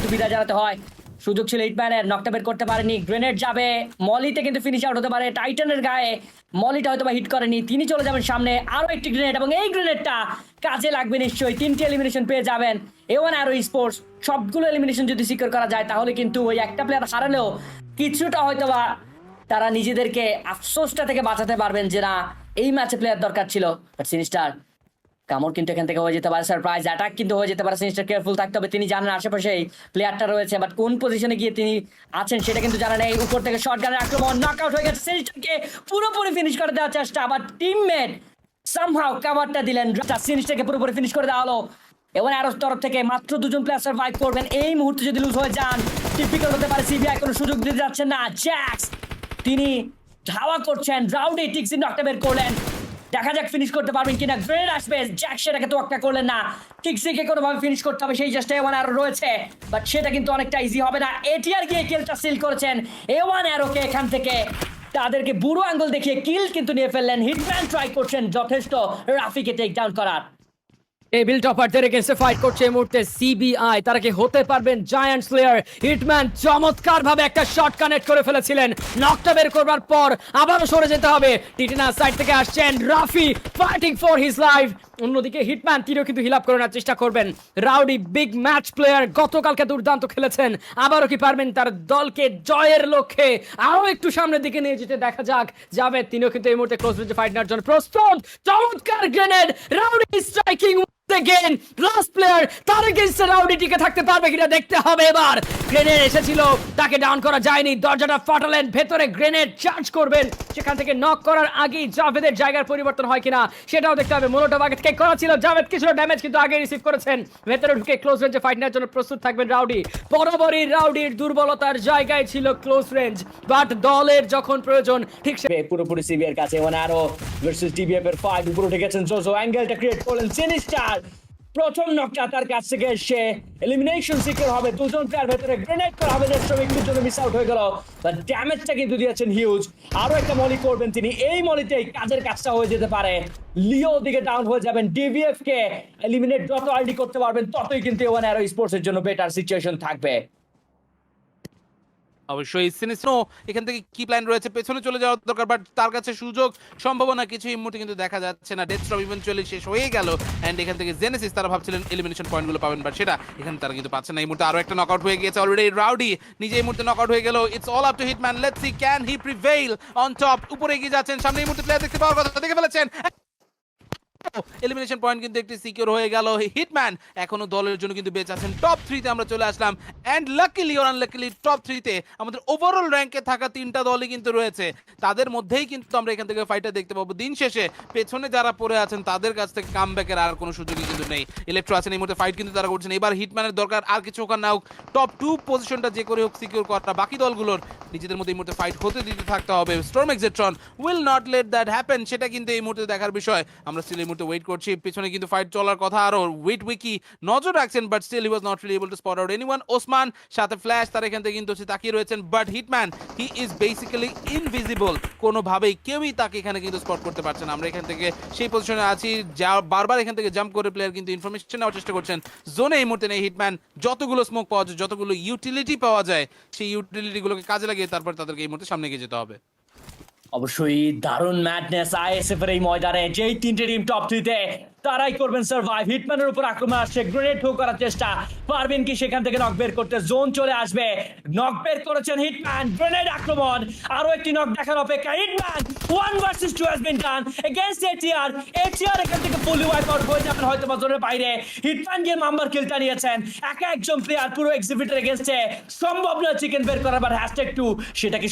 কিন্তু বিদায় জানাতে হয়। সুযোগ ছিল হিটম্যানের, নকটা বের করতে পারেনি। গ্রেনেড যাবে, মলিতে কিন্তু ফিনিশ আউট হতে পারে টাইটানের গায়ে। মলিটা হয়তো বা হিট করেনি, তিনি চলে যাবেন সামনে। আরো একটি গ্রেনেড এবং এই গ্রেনেডটা কাজে লাগবে নিশ্চয়ই। 3টি এলিমিনেশন পেয়ে যাবেন A1 অ্যারো স্পোর্টস। সবগুলো এলিমিনেশন যদি সিকিউর করা যায় তাহলে কিন্তু ওই একটা প্লেয়ার হারালেও কিছুটা হয়তো বা তারা নিজেদেরকে আফসোসটা থেকে বাঁচাতে পারবেন যে না, এই ম্যাচে প্লেয়ার দরকার ছিল। বাট সিনিস্টার কামড় কিন্তু এখান থেকে হয়ে যেতে পারে, সারপ্রাইজ অ্যাটাক কিন্তু হয়ে যেতে পারে। সিনিস্টার কেয়ারফুল থাকতে হবে, তিনি জানেন আশেপাশেই প্লেয়ারটা রয়েছে, বাট কোন পজিশনে গিয়ে তিনি আছেন সেটা কিন্তু জানা নেই। উপর থেকে শটগানের আক্রমণ, নকআউট হয়ে গেছে। সিনিস্টারকে পুরোপুরি ফিনিশ করে দেওয়ার চেষ্টা, বাট টিমমেট সামহাউ কভারটা দিলেন। সিনিস্টারকে পুরোপুরি ফিনিশ করে দেওয়া হলো। এবং অ্যারোর তরফ থেকে মাত্র 2জন প্লেয়ার সার্ভাইভ করবেন। এই মুহূর্তে যদি লুজ হয়ে যান টিপিক্যাল হতে পারে। সিবিআই কোনো সুযোগ দিতে যাচ্ছেন না। জ্যাক্স তিনি ধাওয়া করছেন, রাউডে টিক্সি নকটা বের করলেন। দেখা যাক ফিনিশ করতে পারবেন কিনা। গ্রেনেড আসবে, জ্যাক সেটাকে তোয়াক্কা করলেন না। টিক্সিকে কোনোভাবে ফিনিশ করতে হবে, সেই চেষ্টা A1 অ্যারো রয়েছে, বাট সেটা কিন্তু অনেকটা ইজি হবে না। এটিআর গিয়ে কিলটা সিল করেছেন। A1 অ্যারোকে এখান থেকে তাদেরকে বুড়ো আঙ্গুল দেখিয়ে কিল কিন্তু নিয়ে ফেললেন। হিটম্যান ট্রাই করছেন যথেষ্ট রাফিকে টেক ডাউন করার। টেবিল টপারদের এগেইনস্টে ফাইট করছে এই মুহূর্তে সিবিআই। তারা কি হতে পারবেন জায়ান্ট স্লেয়ার? হিটম্যান চমৎকার ভাবে একটা শট কানেক্ট করে ফেলেছিলেন। নকটা বের করবার পর আবারও সরে যেতে হবে। টিটিনা সাইড থেকে আসছেন Rafi, fighting for his life. অন্যদিকে হিটম্যান তিনিও কিন্তু হিল আপ করে নেওয়ার চেষ্টা করবেন। রাউডি বিগ ম্যাচ প্লেয়ার, গতকালকে দুর্দান্ত খেলেছেন। আবারও কি পারবেন তার দলকে জয়ের লক্ষ্যে আরো একটু সামনের দিকে নিয়ে যেতে? দেখা যাক। যাবে তিনিও কিন্তু এই মুহূর্তে ক্লোজ রেঞ্জে ফাইট নেওয়ার জন্য প্রস্তুত। চমৎকার grenade, rowdy striking again, last player তার এগেইনস্টে রাউডি টিকে থাকতে পারবে কিনা দেখতে হবে এবার। গ্রেনেড এসেছিল, তাকে ডাউন করা যায়নি। দরজাটা ফাটালেন, ভেতরে গ্রেনেড চার্জ করবেন। সেখান থেকে নক করার আগেই জাভেদের জায়গার পরিবর্তন হয় কিনা সেটাও দেখতে হবে। মোলোটোভ আগে থেকে করা ছিল, জাভেদ কিছুটা ড্যামেজ কিন্তু আগে রিসিভ করেছেন। ভেতরে ঢুকে ক্লোজ রেঞ্জে ফাইট নেওয়ার জন্য প্রস্তুত থাকবেন রাউডি। বরাবরই রাউডির দুর্বলতার জায়গায় ছিল ক্লোজ রেঞ্জ, বাট দলের যখন প্রয়োজন ঠিক পুরোপুরি সিবিআর কাছে A1 অ্যারো ভার্সেস টিবিএফ এর ফাইট। উপরে উঠে গেছেন জোজো, অ্যাঙ্গেলটা ক্রিয়েট করলেন সিনিস্টার। প্রথম নকটা তার কাছ থেকে এসে এলিমিনেশন সিকিউর হবে। 2জন প্লেয়ার ভেতরে গ্রেনেড করা হবে, একটুর জন্য মিস আউট হয়ে গেল, বাট ড্যামেজটা কিন্তু দিয়েছেন হিউজ। আরো একটা মলি করবেন তিনি, এই মলিতেই কাজের কাজটা হয়ে যেতে পারে। লিও দিকে ডাউন হয়ে যাবেন। ডিভিএফ কে এলিমিনেট যত আর্লি করতে পারবেন ততই কিন্তু A1 অ্যারো স্পোর্টস এর জন্য বেটার সিচুয়েশন থাকবে। অবশ্যই সিনিস্নো এখান থেকে কি প্ল্যান রয়েছে, পেছনে চলে যাওয়ার দরকার, বাট তার কাছে সুযোগ সম্ভাবনা কিছু এই মুহূর্তে কিন্তু দেখা যাচ্ছে না। ডেথ স্ট্রপ ইভেন্চুয়ালি শেষ হয়ে গেল, এন্ড এখান থেকে জেনেসিস তারা ভাবছিলেন এলিমিনেশন পয়েন্টগুলো পাবেন, বাট সেটা এখানে তারা কিন্তু পাচ্ছেন না। এই মুহূর্তে আরো একটা নকআউট হয়ে গিয়েছে অলরেডি। রাউডি নিজে এই মুহূর্তে নকআউট হয়ে গেল। It's all up to hitman, let's see can he prevail on top. উপরে এগিয়ে যাচ্ছেন, সামনে এই মুহূর্তে প্লেয়ার দেখতে পাওয়ার কথা, দেখে ফেলেছেন। এলিমিনেশন পয়েন্ট কিন্তু একটি সিকিউর হয়ে গেল। হিটম্যান এখনো দলের জন্য কিন্তু বেঁচে আছেন। টপ 3 তে আমরা চলে আসলাম, এন্ড লাকিলি অর আনলাকিলি টপ 3 তে আমাদের ওভারঅল র‍্যাঙ্কে থাকা 3টা দলই কিন্তু রয়েছে। তাদের মধ্যেই কিন্তু আমরা এখান থেকে ফাইটটা দেখতে পাবো। দিন শেষে পেছনে যারা পড়ে আছেন তাদের কাছ থেকে কামব্যাকের আর কোনো সুযোগই কিন্তু নেই। ইলেকট্রো আছেন এই মুহূর্তে, ফাইট কিন্তু তারা করছেন। এবার হিটম্যানের দরকার আর কিছু ওখান না হোক, টপ 2 পজিশনটা যে করে হোক সিকিউর করা। বাকি দলগুলোর নিজেদের মধ্যে এই মুহূর্তে ফাইট হতে দিতে থাকতে হবে। স্টর্ম এক্সেট্রন will not let that happen, সেটা কিন্তু এই মুহূর্তে দেখার বিষয়। আমরা স্টিল এই মুহূর্তে ওয়েট করছি। পিছনে কিন্তু ফাইট চলার কথা, আরো উইট উইকি নজর রাখছেন, but still he was not really able to spot out anyone. Osman সাথে ফ্ল্যাশ তারা এখান থেকে কিন্তু তাকিয়ে রয়েছেন, but Hitman he is basically invisible. কোনোভাবেই কেউই তাকে এখানে কিন্তু স্পট করতে পারছে না। আমরা এখান থেকে সেই পজিশনে আছি, যা বারবার এখান থেকে জাম্প করে প্লেয়ার কিন্তু ইনফরমেশন নেওয়ার চেষ্টা করছেন। জোনে এই মুহূর্তে নেই হিটম্যান। যতগুলো স্মোক পাওয়া যায়, যতগুলো ইউটিলিটি পাওয়া যায়, সেই ইউটিলিটিগুলোকে কাজে লাগিয়ে তারপর তাদেরকে এই মুহূর্তে সামনে এগিয়ে যেতে হবে। অবশ্যই দারুণ ম্যাডনেস আইএসএফ এর এই ময়দানে। যেই 3টে টিম টপ 3 তে তারাই করবেন সার্ভাইভ। হিটম্যানের উপর আক্রমণ আসছে, গ্রেনেড থ্রো করার চেষ্টা, পারবেন কি সেখান থেকে নক বের করতে? জোন চলে আসবে, নক বের করেছেন হিটম্যান। গ্রেনেড আক্রমণ, আরো একটি নক দেখার অপেক্ষা। Hitman 1 versus 2 has been done against ATR. ATR এখান থেকে ফুলি ওয়াইপ আউট হয়ে যাবেন হয়তো বা জোনের বাইরে। হিটম্যান গিয়ে নাম্বার কিলটা নিয়েছেন। একা একজন প্লেয়ার পুরো এক্সিবিটর এগেইনস্টে সম্ভব নয় চিকেন বের করার, বাট #2 সেটা কি